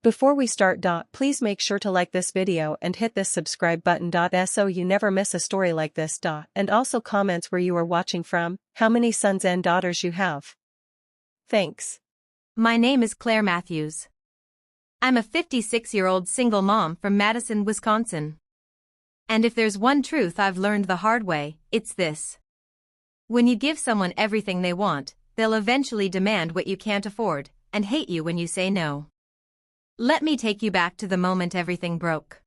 Before we start, please make sure to like this video and hit this subscribe button, so you never miss a story like this. And also comments where you are watching from, how many sons and daughters you have. Thanks. My name is Claire Matthews. I'm a 56-year-old single mom from Madison, Wisconsin. And if there's one truth I've learned the hard way, it's this. When you give someone everything they want, they'll eventually demand what you can't afford, and hate you when you say no. Let me take you back to the moment everything broke.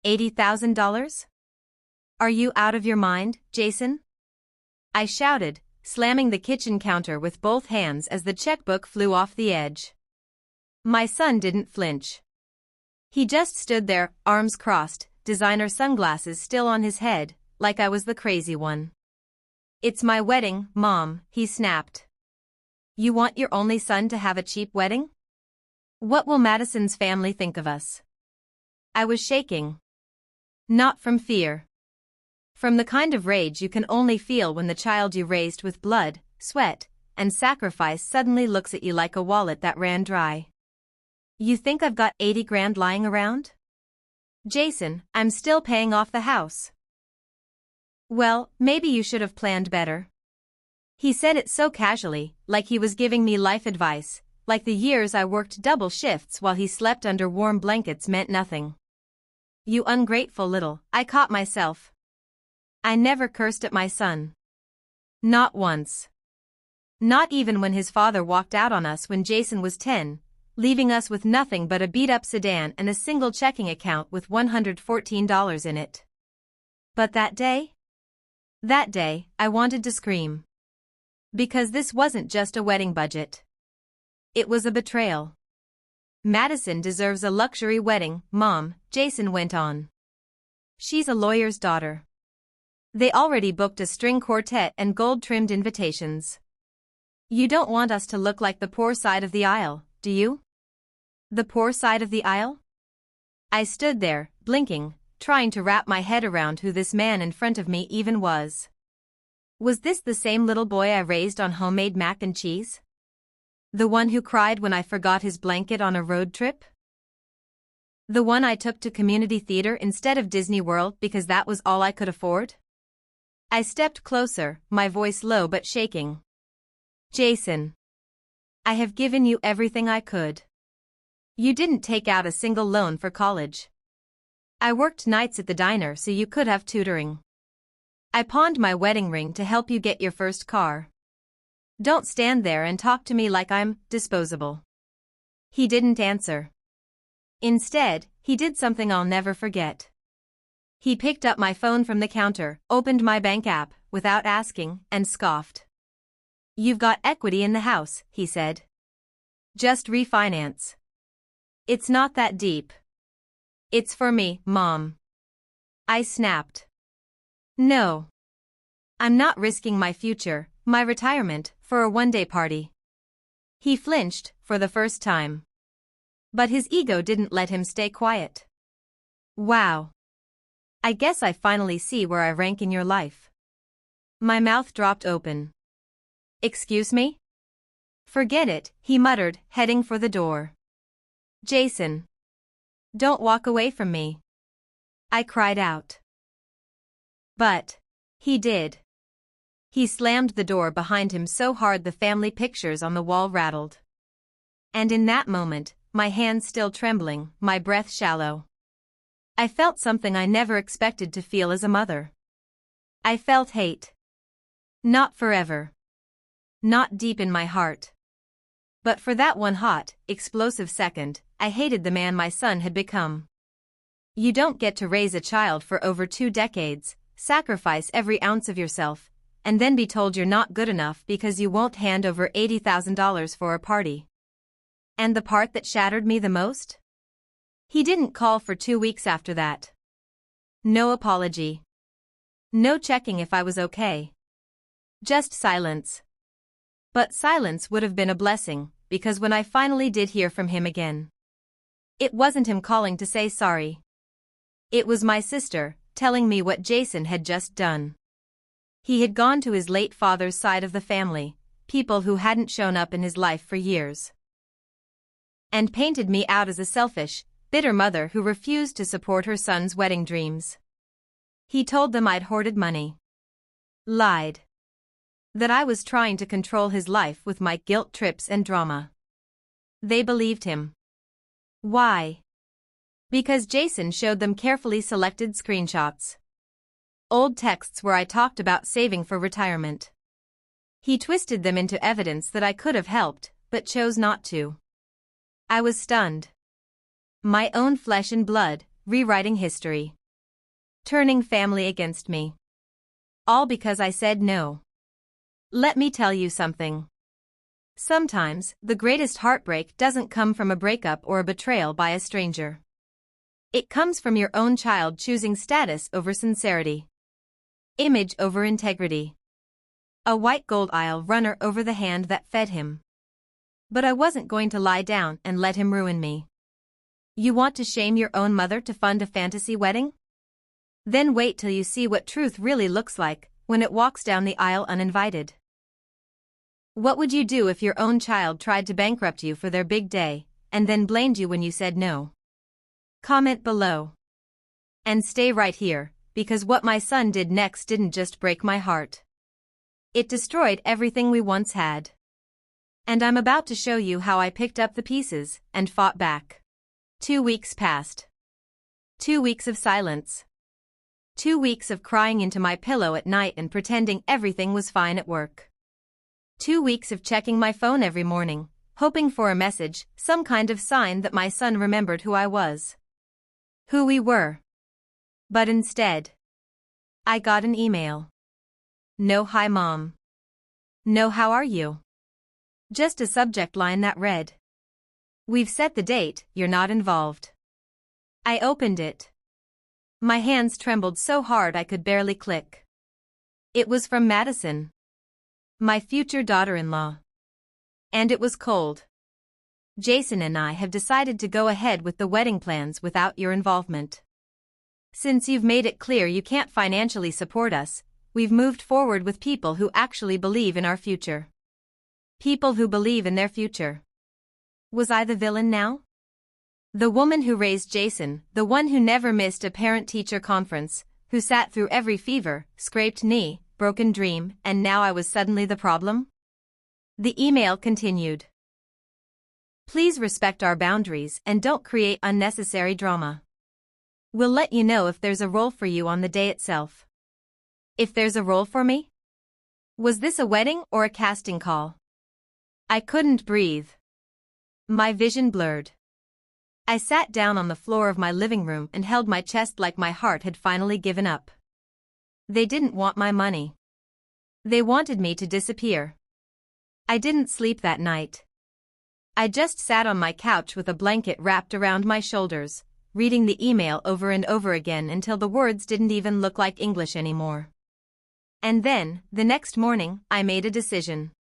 $80,000? Are you out of your mind, Jason? I shouted, slamming the kitchen counter with both hands as the checkbook flew off the edge. My son didn't flinch. He just stood there, arms crossed, designer sunglasses still on his head, like I was the crazy one. "It's my wedding, Mom," he snapped. "You want your only son to have a cheap wedding? What will Madison's family think of us?" I was shaking. Not from fear. From the kind of rage you can only feel when the child you raised with blood, sweat, and sacrifice suddenly looks at you like a wallet that ran dry. "You think I've got 80 grand lying around? Jason, I'm still paying off the house." "Well, maybe you should have planned better." He said it so casually, like he was giving me life advice, like the years I worked double shifts while he slept under warm blankets meant nothing. "You ungrateful little," I caught myself. I never cursed at my son. Not once. Not even when his father walked out on us when Jason was 10, leaving us with nothing but a beat-up sedan and a single checking account with $114 in it. But that day, I wanted to scream. Because this wasn't just a wedding budget. It was a betrayal. "Madison deserves a luxury wedding, Mom," Jason went on. "She's a lawyer's daughter. They already booked a string quartet and gold-trimmed invitations. You don't want us to look like the poor side of the aisle, do you?" The poor side of the aisle? I stood there, blinking, trying to wrap my head around who this man in front of me even was. Was this the same little boy I raised on homemade mac and cheese? The one who cried when I forgot his blanket on a road trip? The one I took to community theater instead of Disney World because that was all I could afford? I stepped closer, my voice low but shaking. "Jason. I have given you everything I could. You didn't take out a single loan for college. I worked nights at the diner so you could have tutoring. I pawned my wedding ring to help you get your first car. Don't stand there and talk to me like I'm disposable." He didn't answer. Instead, he did something I'll never forget. He picked up my phone from the counter, opened my bank app, without asking, and scoffed. "You've got equity in the house," he said. "Just refinance. It's not that deep." "It's for me, Mom." I snapped. "No. I'm not risking my future, my retirement, for a one-day party." He flinched, for the first time. But his ego didn't let him stay quiet. "Wow. I guess I finally see where I rank in your life." My mouth dropped open. "Excuse me?" "Forget it," he muttered, heading for the door. "Jason. Don't walk away from me." I cried out. But he did. He slammed the door behind him so hard the family pictures on the wall rattled. And in that moment, my hands still trembling, my breath shallow, I felt something I never expected to feel as a mother. I felt hate. Not forever. Not deep in my heart. But for that one hot, explosive second, I hated the man my son had become. You don't get to raise a child for over 2 decades, sacrifice every ounce of yourself, and then be told you're not good enough because you won't hand over $80,000 for a party. And the part that shattered me the most? He didn't call for 2 weeks after that. No apology. No checking if I was okay. Just silence. But silence would have been a blessing, because when I finally did hear from him again, it wasn't him calling to say sorry. It was my sister, telling me what Jason had just done. He had gone to his late father's side of the family, people who hadn't shown up in his life for years. and painted me out as a selfish, bitter mother who refused to support her son's wedding dreams. He told them I'd hoarded money. Lied. That I was trying to control his life with my guilt trips and drama. They believed him. Why? Because Jason showed them carefully selected screenshots. Old texts where I talked about saving for retirement. He twisted them into evidence that I could have helped, but chose not to. I was stunned. My own flesh and blood, rewriting history. Turning family against me. All because I said no. Let me tell you something. Sometimes, the greatest heartbreak doesn't come from a breakup or a betrayal by a stranger. It comes from your own child choosing status over sincerity. Image over integrity. A white gold aisle runner over the hand that fed him. But I wasn't going to lie down and let him ruin me. You want to shame your own mother to fund a fantasy wedding? Then wait till you see what truth really looks like when it walks down the aisle uninvited. What would you do if your own child tried to bankrupt you for their big day, and then blamed you when you said no? Comment below. And stay right here, because what my son did next didn't just break my heart. It destroyed everything we once had. And I'm about to show you how I picked up the pieces and fought back. 2 weeks passed. 2 weeks of silence. 2 weeks of crying into my pillow at night and pretending everything was fine at work. 2 weeks of checking my phone every morning, hoping for a message, some kind of sign that my son remembered who I was. Who we were. But instead, I got an email. No hi mom. No how are you? Just a subject line that read, "We've set the date, you're not involved." I opened it. My hands trembled so hard I could barely click. It was from Madison. My future daughter-in-law. And it was cold. Jason and I have decided to go ahead with the wedding plans without your involvement. Since you've made it clear you can't financially support us, we've moved forward with people who actually believe in our future. People who believe in their future. Was I the villain now? The woman who raised Jason, the one who never missed a parent-teacher conference, who sat through every fever, scraped knee, broken dream, and now I was suddenly the problem? The email continued. Please respect our boundaries and don't create unnecessary drama. We'll let you know if there's a role for you on the day itself. If there's a role for me? Was this a wedding or a casting call? I couldn't breathe. My vision blurred. I sat down on the floor of my living room and held my chest like my heart had finally given up. They didn't want my money. They wanted me to disappear. I didn't sleep that night. I just sat on my couch with a blanket wrapped around my shoulders, reading the email over and over again until the words didn't even look like English anymore. And then, the next morning, I made a decision.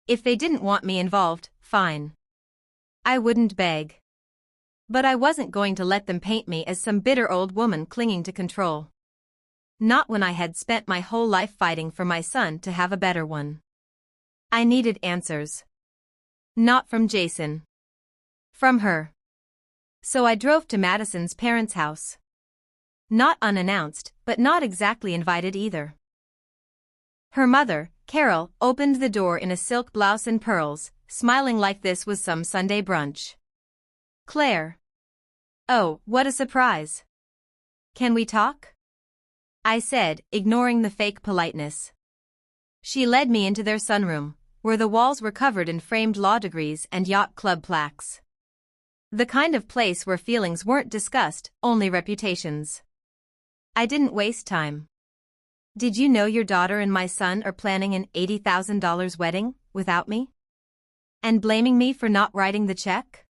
If they didn't want me involved, fine. I wouldn't beg. But I wasn't going to let them paint me as some bitter old woman clinging to control. Not when I had spent my whole life fighting for my son to have a better one. I needed answers. Not from Jason. From her. So I drove to Madison's parents' house. Not unannounced, but not exactly invited either. Her mother, Carol, opened the door in a silk blouse and pearls, smiling like this was some Sunday brunch. Claire. Oh, what a surprise. Can we talk? I said, ignoring the fake politeness. She led me into their sunroom, where the walls were covered in framed law degrees and yacht club plaques. The kind of place where feelings weren't discussed, only reputations. I didn't waste time. Did you know your daughter and my son are planning an $80,000 wedding, without me? And blaming me for not writing the check?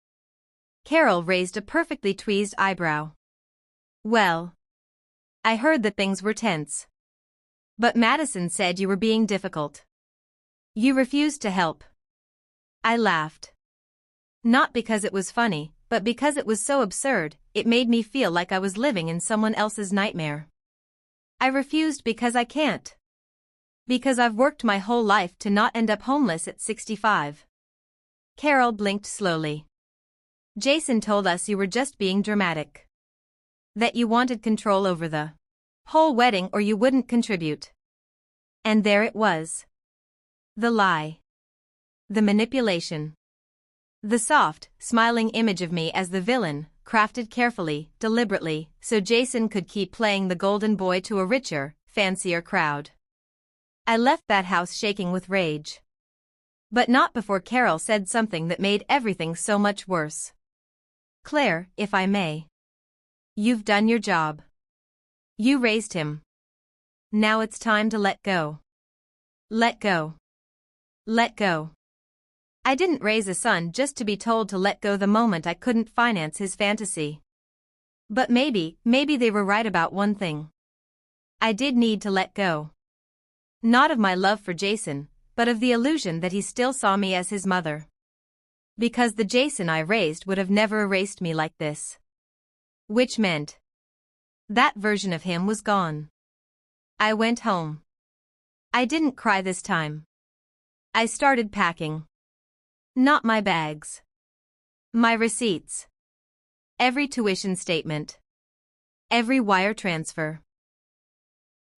Carol raised a perfectly tweezed eyebrow. Well, I heard that things were tense. But Madison said you were being difficult. You refused to help. I laughed. Not because it was funny, but because it was so absurd, it made me feel like I was living in someone else's nightmare. I refused because I can't. Because I've worked my whole life to not end up homeless at 65. Carol blinked slowly. Jason told us you were just being dramatic. That you wanted control over the whole wedding or you wouldn't contribute. And there it was. The lie. The manipulation. The soft, smiling image of me as the villain, crafted carefully, deliberately, so Jason could keep playing the golden boy to a richer, fancier crowd. I left that house shaking with rage. But not before Carol said something that made everything so much worse. Claire, if I may. You've done your job. You raised him. Now it's time to let go. Let go. Let go. I didn't raise a son just to be told to let go the moment I couldn't finance his fantasy. But maybe they were right about one thing. I did need to let go. Not of my love for Jason, but of the illusion that he still saw me as his mother. Because the Jason I raised would have never erased me like this. Which meant that version of him was gone. I went home. I didn't cry this time. I started packing. Not my bags. My receipts. Every tuition statement. Every wire transfer.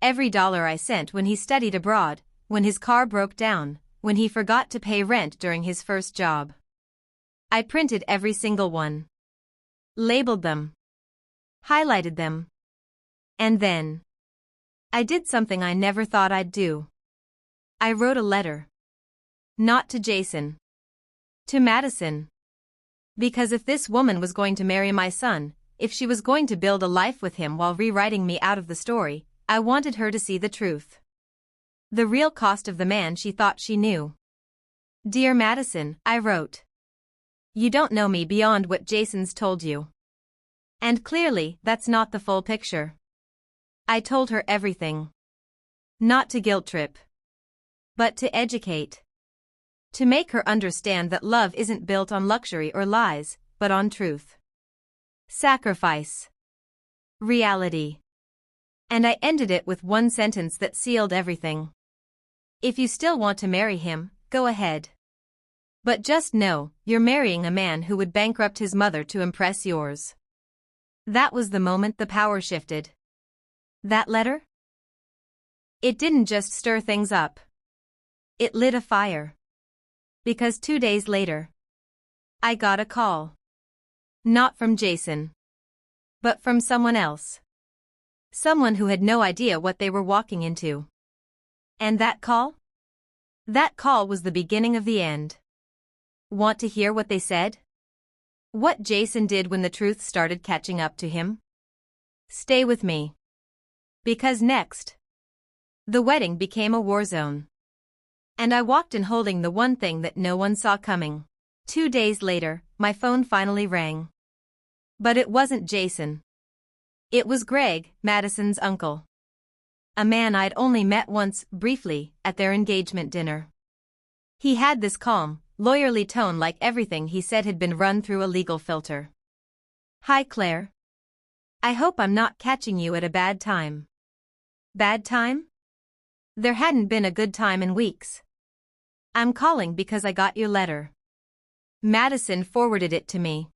Every dollar I sent when he studied abroad, when his car broke down, when he forgot to pay rent during his first job. I printed every single one. Labeled them. Highlighted them. And then I did something I never thought I'd do. I wrote a letter. Not to Jason. To Madison. Because if this woman was going to marry my son, if she was going to build a life with him while rewriting me out of the story, I wanted her to see the truth. The real cost of the man she thought she knew. Dear Madison, I wrote. You don't know me beyond what Jason's told you. And clearly, that's not the full picture. I told her everything. Not to guilt trip. But to educate. To make her understand that love isn't built on luxury or lies, but on truth. Sacrifice. Reality. And I ended it with one sentence that sealed everything. If you still want to marry him, go ahead. But just know, you're marrying a man who would bankrupt his mother to impress yours. That was the moment the power shifted. That letter? It didn't just stir things up. It lit a fire. Because 2 days later, I got a call. Not from Jason. But from someone else. Someone who had no idea what they were walking into. And that call? That call was the beginning of the end. Want to hear what they said? What Jason did when the truth started catching up to him? Stay with me. Because next, the wedding became a war zone. And I walked in holding the one thing that no one saw coming. 2 days later, my phone finally rang. But it wasn't Jason. It was Greg, Madison's uncle. A man I'd only met once, briefly, at their engagement dinner. He had this calm, lawyerly tone like everything he said had been run through a legal filter. Hi Claire. I hope I'm not catching you at a bad time. Bad time? There hadn't been a good time in weeks. I'm calling because I got your letter. Madison forwarded it to me.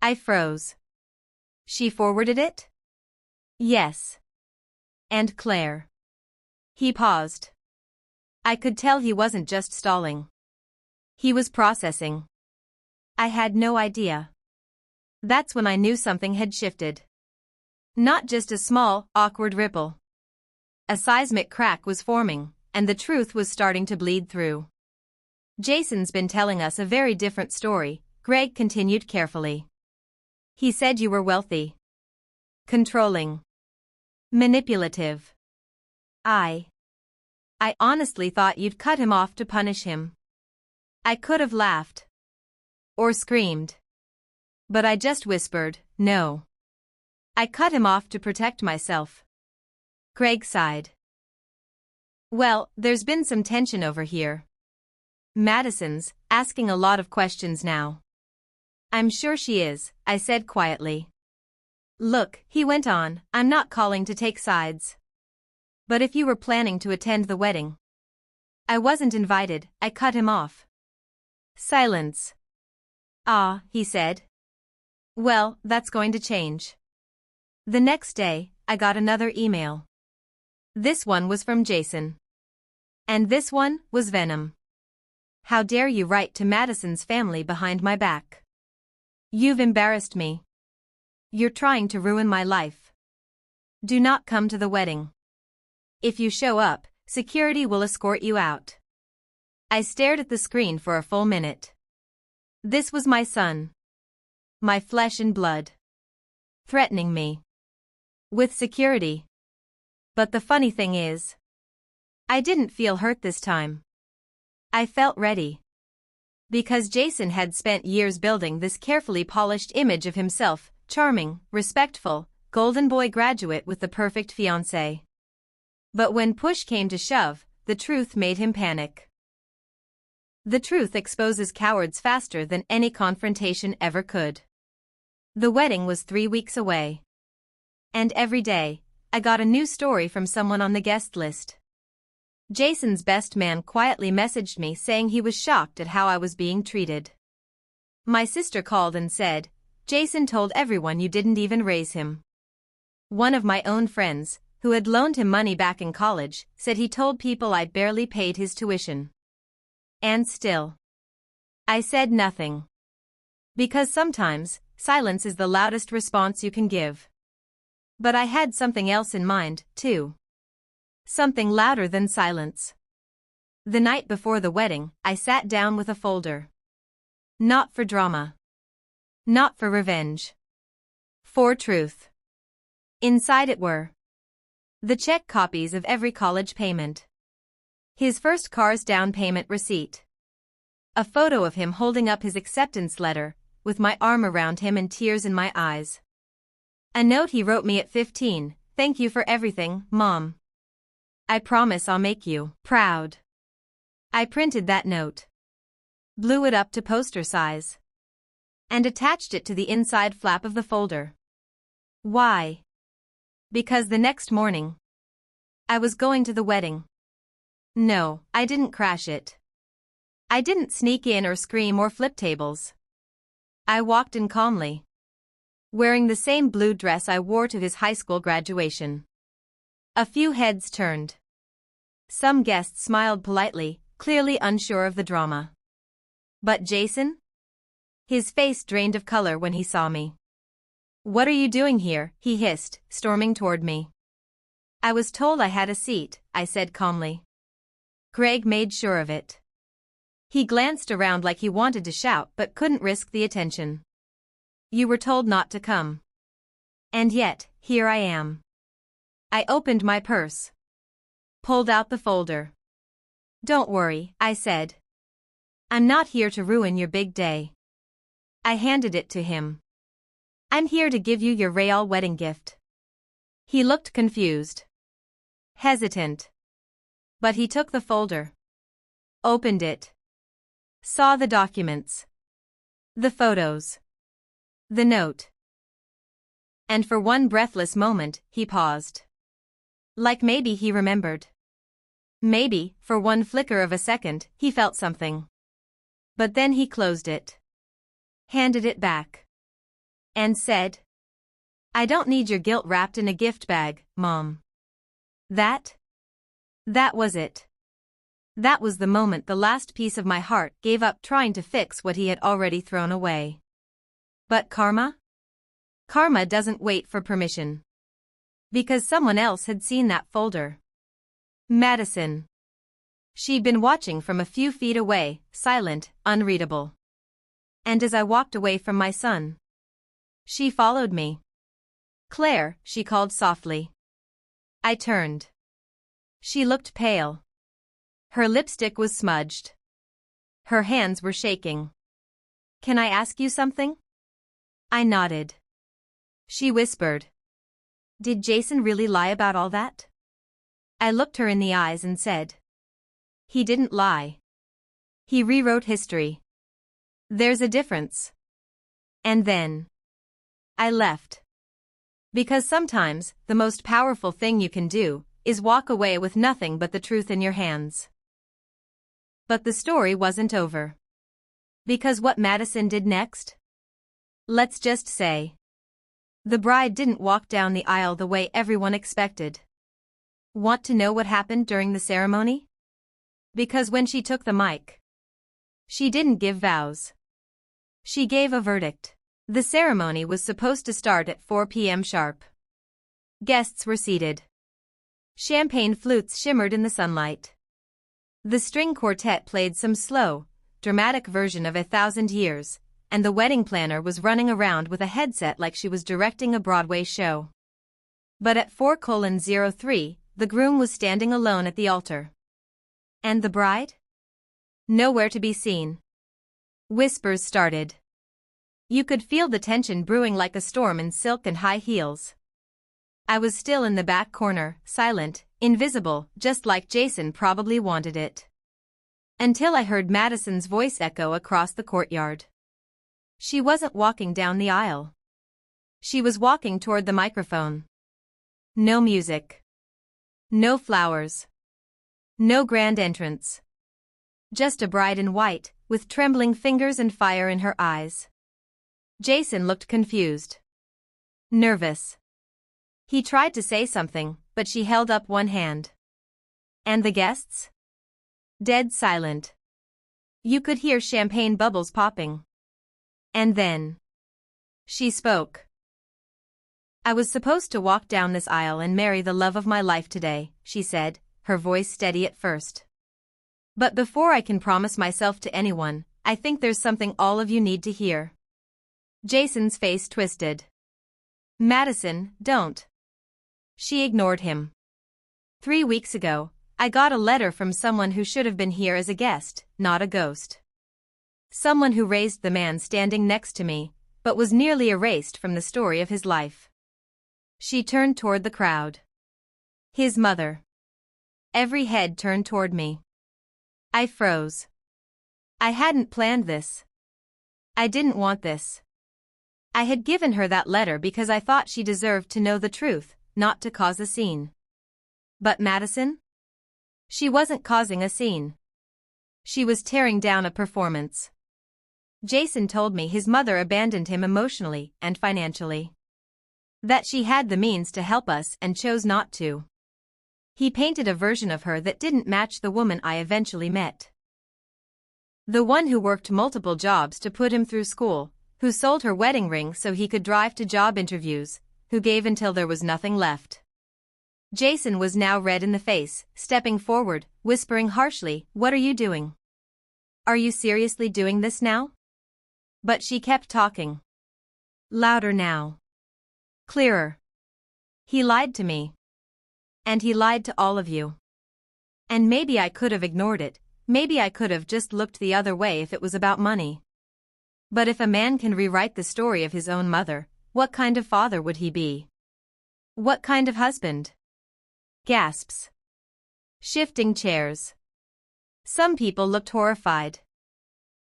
I froze. She forwarded it? Yes. And Claire. He paused. I could tell he wasn't just stalling. He was processing. I had no idea. That's when I knew something had shifted. Not just a small, awkward ripple. A seismic crack was forming, and the truth was starting to bleed through. Jason's been telling us a very different story, Greg continued carefully. He said you were wealthy. Controlling. Manipulative. I honestly thought you'd cut him off to punish him. I could have laughed. Or screamed. But I just whispered, no. I cut him off to protect myself. Greg sighed. Well, there's been some tension over here. Madison's asking a lot of questions now. I'm sure she is, I said quietly. Look, he went on, I'm not calling to take sides. But if you were planning to attend the wedding. I wasn't invited, I cut him off. Silence. Ah, he said. Well, that's going to change. The next day, I got another email. This one was from Jason. And this one was venom. How dare you write to Madison's family behind my back? You've embarrassed me. You're trying to ruin my life. Do not come to the wedding. If you show up, security will escort you out. I stared at the screen for a full minute. This was my son. My flesh and blood. Threatening me. With security. But the funny thing is, I didn't feel hurt this time. I felt ready. Because Jason had spent years building this carefully polished image of himself, charming, respectful, golden boy graduate with the perfect fiancé. But when push came to shove, the truth made him panic. The truth exposes cowards faster than any confrontation ever could. The wedding was 3 weeks away. And every day, I got a new story from someone on the guest list. Jason's best man quietly messaged me saying he was shocked at how I was being treated. My sister called and said, Jason told everyone you didn't even raise him. One of my own friends, who had loaned him money back in college, said he told people I barely paid his tuition. And still, I said nothing. Because sometimes, silence is the loudest response you can give. But I had something else in mind, too. Something louder than silence. The night before the wedding, I sat down with a folder. Not for drama. Not for revenge. For truth. Inside it were the check copies of every college payment. His first car's down payment receipt. A photo of him holding up his acceptance letter, with my arm around him and tears in my eyes. A note he wrote me at 15, thank you for everything, Mom. I promise I'll make you proud. I printed that note. Blew it up to poster size. And attached it to the inside flap of the folder. Why? Because the next morning, I was going to the wedding. No, I didn't crash it. I didn't sneak in or scream or flip tables. I walked in calmly. Wearing the same blue dress I wore to his high school graduation. A few heads turned. Some guests smiled politely, clearly unsure of the drama. But Jason? His face drained of color when he saw me. What are you doing here? He hissed, storming toward me. I was told I had a seat, I said calmly. Greg made sure of it. He glanced around like he wanted to shout but couldn't risk the attention. You were told not to come. And yet, here I am. I opened my purse. Pulled out the folder. Don't worry, I said. I'm not here to ruin your big day. I handed it to him. I'm here to give you your real wedding gift. He looked confused. Hesitant. But he took the folder. Opened it. Saw the documents. The photos. The note. And for one breathless moment, he paused. Like maybe he remembered. Maybe, for one flicker of a second, he felt something. But then he closed it. Handed it back. And said, I don't need your guilt wrapped in a gift bag, Mom. That was it. That was the moment the last piece of my heart gave up trying to fix what he had already thrown away. But karma? Karma doesn't wait for permission. Because someone else had seen that folder. Madison. She'd been watching from a few feet away, silent, unreadable. And as I walked away from my son, she followed me. Claire, she called softly. I turned. She looked pale. Her lipstick was smudged. Her hands were shaking. Can I ask you something? I nodded. She whispered. Did Jason really lie about all that? I looked her in the eyes and said. He didn't lie. He rewrote history. There's a difference. And then I left. Because sometimes, the most powerful thing you can do is walk away with nothing but the truth in your hands. But the story wasn't over. Because what Madison did next? Let's just say. The bride didn't walk down the aisle the way everyone expected. Want to know what happened during the ceremony? Because when she took the mic, she didn't give vows. She gave a verdict. The ceremony was supposed to start at 4 p.m. sharp. Guests were seated. Champagne flutes shimmered in the sunlight. The string quartet played some slow, dramatic version of 1,000 Years, and the wedding planner was running around with a headset like she was directing a Broadway show. But at 4:03, the groom was standing alone at the altar. And the bride? Nowhere to be seen. Whispers started. You could feel the tension brewing like a storm in silk and high heels. I was still in the back corner, silent, invisible, just like Jason probably wanted it. Until I heard Madison's voice echo across the courtyard. She wasn't walking down the aisle. She was walking toward the microphone. No music. No flowers. No grand entrance. Just a bride in white, with trembling fingers and fire in her eyes. Jason looked confused. Nervous. He tried to say something, but she held up one hand. And the guests? Dead silent. You could hear champagne bubbles popping. And then she spoke. I was supposed to walk down this aisle and marry the love of my life today, she said, her voice steady at first. But before I can promise myself to anyone, I think there's something all of you need to hear. Jason's face twisted. Madison, don't. She ignored him. 3 weeks ago, I got a letter from someone who should have been here as a guest, not a ghost. Someone who raised the man standing next to me, but was nearly erased from the story of his life. She turned toward the crowd. His mother. Every head turned toward me. I froze. I hadn't planned this. I didn't want this. I had given her that letter because I thought she deserved to know the truth, not to cause a scene. But Madison? She wasn't causing a scene. She was tearing down a performance. Jason told me his mother abandoned him emotionally and financially. That she had the means to help us and chose not to. He painted a version of her that didn't match the woman I eventually met. The one who worked multiple jobs to put him through school, who sold her wedding ring so he could drive to job interviews, who gave until there was nothing left. Jason was now red in the face, stepping forward, whispering harshly, "What are you doing? Are you seriously doing this now?" But she kept talking. Louder now. Clearer. He lied to me. And he lied to all of you. And maybe I could have ignored it, maybe I could have just looked the other way if it was about money. But if a man can rewrite the story of his own mother, what kind of father would he be? What kind of husband? Gasps. Shifting chairs. Some people looked horrified.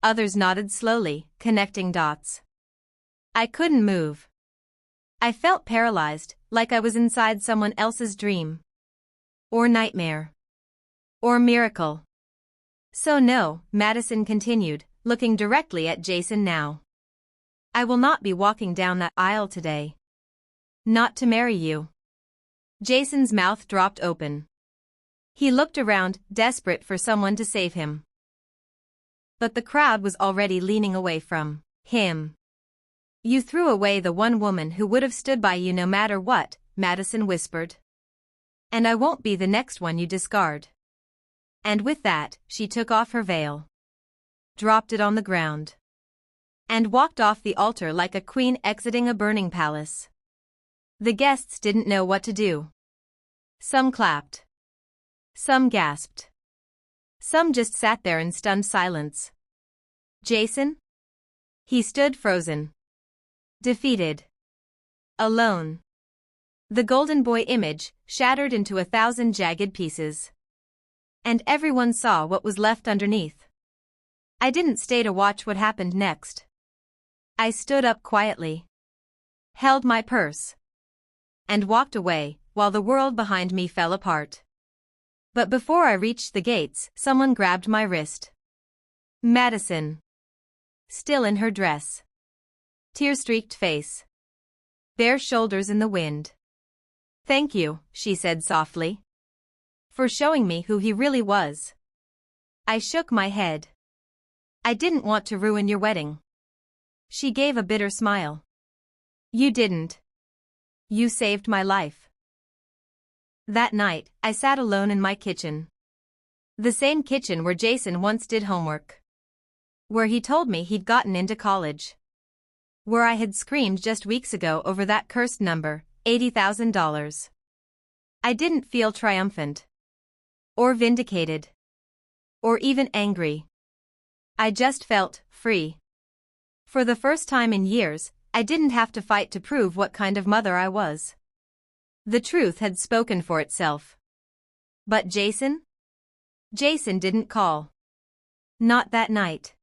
Others nodded slowly, connecting dots. I couldn't move. I felt paralyzed, like I was inside someone else's dream. Or nightmare. Or miracle. So no, Madison continued, looking directly at Jason now. I will not be walking down that aisle today. Not to marry you. Jason's mouth dropped open. He looked around, desperate for someone to save him. But the crowd was already leaning away from him. You threw away the one woman who would have stood by you no matter what, Madison whispered. And I won't be the next one you discard. And with that, she took off her veil. Dropped it on the ground. And walked off the altar like a queen exiting a burning palace. The guests didn't know what to do. Some clapped. Some gasped. Some just sat there in stunned silence. Jason? He stood frozen. Defeated. Alone. The golden boy image shattered into 1,000 jagged pieces. And everyone saw what was left underneath. I didn't stay to watch what happened next. I stood up quietly. Held my purse. And walked away, while the world behind me fell apart. But before I reached the gates, someone grabbed my wrist. Madison. still in her dress. Tear-streaked face. Bare shoulders in the wind. "Thank you," she said softly. "For showing me who he really was." I shook my head. "I didn't want to ruin your wedding." She gave a bitter smile. "You didn't. You saved my life." That night, I sat alone in my kitchen. The same kitchen where Jason once did homework. Where he told me he'd gotten into college. Where I had screamed just weeks ago over that cursed number, $80,000. I didn't feel triumphant. Or vindicated. Or even angry. I just felt free. For the first time in years, I didn't have to fight to prove what kind of mother I was. The truth had spoken for itself. But Jason? Jason didn't call. Not that night.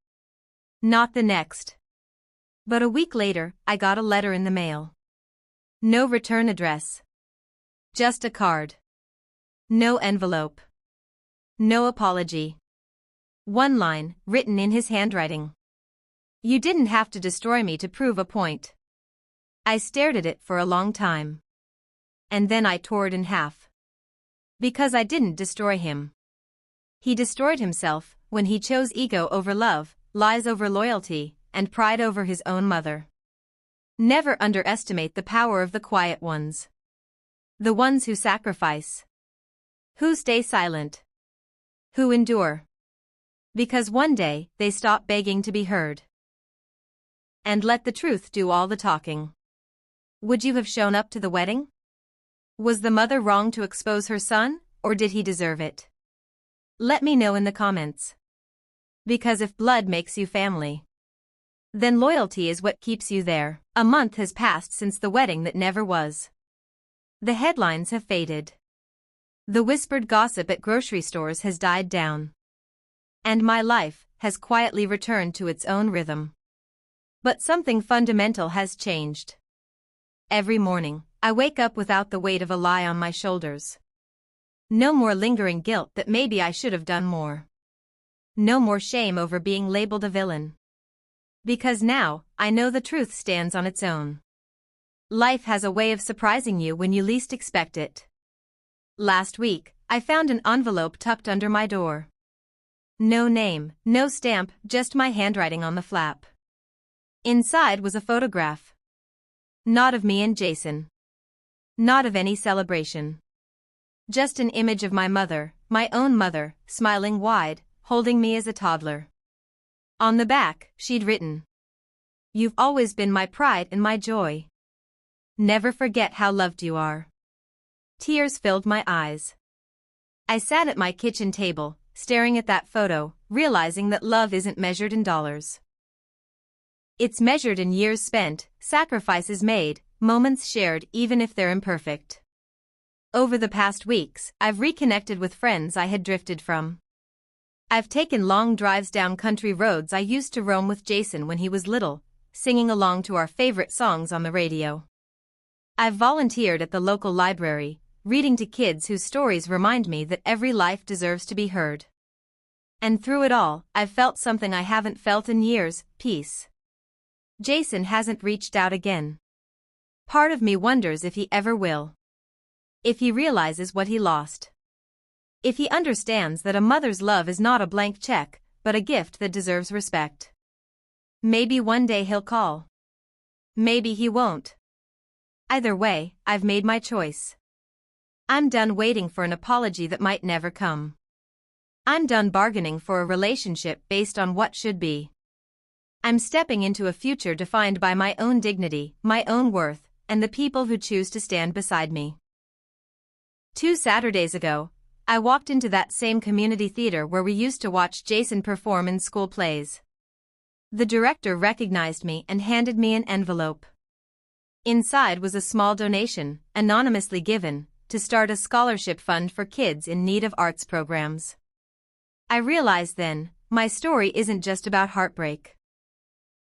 Not the next. But a week later, I got a letter in the mail. No return address. Just a card. No envelope. No apology. One line, written in his handwriting. "You didn't have to destroy me to prove a point." I stared at it for a long time. And then I tore it in half. Because I didn't destroy him. He destroyed himself when he chose ego over love, lies over loyalty, and pride over his own mother. Never underestimate the power of the quiet ones. The ones who sacrifice. Who stay silent. Who endure. Because one day, they stop begging to be heard. And let the truth do all the talking. Would you have shown up to the wedding? Was the mother wrong to expose her son, or did he deserve it? Let me know in the comments. Because if blood makes you family, then loyalty is what keeps you there. A month has passed since the wedding that never was. The headlines have faded. The whispered gossip at grocery stores has died down. And my life has quietly returned to its own rhythm. But something fundamental has changed. Every morning, I wake up without the weight of a lie on my shoulders. No more lingering guilt that maybe I should have done more. No more shame over being labeled a villain. Because now, I know the truth stands on its own. Life has a way of surprising you when you least expect it. Last week, I found an envelope tucked under my door. No name, no stamp, just my handwriting on the flap. Inside was a photograph. Not of me and Jason. Not of any celebration. Just an image of my mother, my own mother, smiling wide, holding me as a toddler. On the back, she'd written, "You've always been my pride and my joy. Never forget how loved you are." Tears filled my eyes. I sat at my kitchen table, staring at that photo, realizing that love isn't measured in dollars. It's measured in years spent, sacrifices made, moments shared even if they're imperfect. Over the past weeks, I've reconnected with friends I had drifted from. I've taken long drives down country roads I used to roam with Jason when he was little, singing along to our favorite songs on the radio. I've volunteered at the local library, reading to kids whose stories remind me that every life deserves to be heard. And through it all, I've felt something I haven't felt in years, peace. Jason hasn't reached out again. Part of me wonders if he ever will. If he realizes what he lost. If he understands that a mother's love is not a blank check, but a gift that deserves respect. Maybe one day he'll call. Maybe he won't. Either way, I've made my choice. I'm done waiting for an apology that might never come. I'm done bargaining for a relationship based on what should be. I'm stepping into a future defined by my own dignity, my own worth, and the people who choose to stand beside me. 2 Saturdays ago, I walked into that same community theater where we used to watch Jason perform in school plays. The director recognized me and handed me an envelope. Inside was a small donation, anonymously given, to start a scholarship fund for kids in need of arts programs. I realized then, my story isn't just about heartbreak.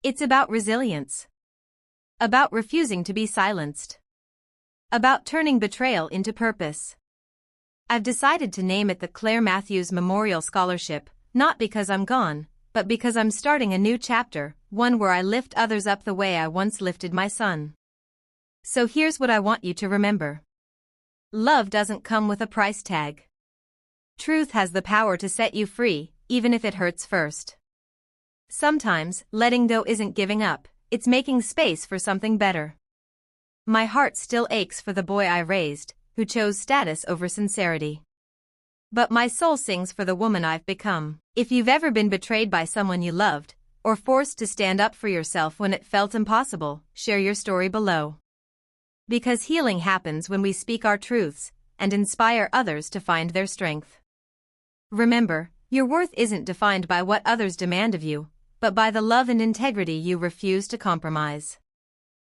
It's about resilience. About refusing to be silenced. About turning betrayal into purpose. I've decided to name it the Claire Matthews Memorial Scholarship, not because I'm gone, but because I'm starting a new chapter, one where I lift others up the way I once lifted my son. So here's what I want you to remember. Love doesn't come with a price tag. Truth has the power to set you free, even if it hurts first. Sometimes, letting go isn't giving up, it's making space for something better. My heart still aches for the boy I raised, who chose status over sincerity. But my soul sings for the woman I've become. If you've ever been betrayed by someone you loved, or forced to stand up for yourself when it felt impossible, share your story below. Because healing happens when we speak our truths, and inspire others to find their strength. Remember, your worth isn't defined by what others demand of you, but by the love and integrity you refuse to compromise.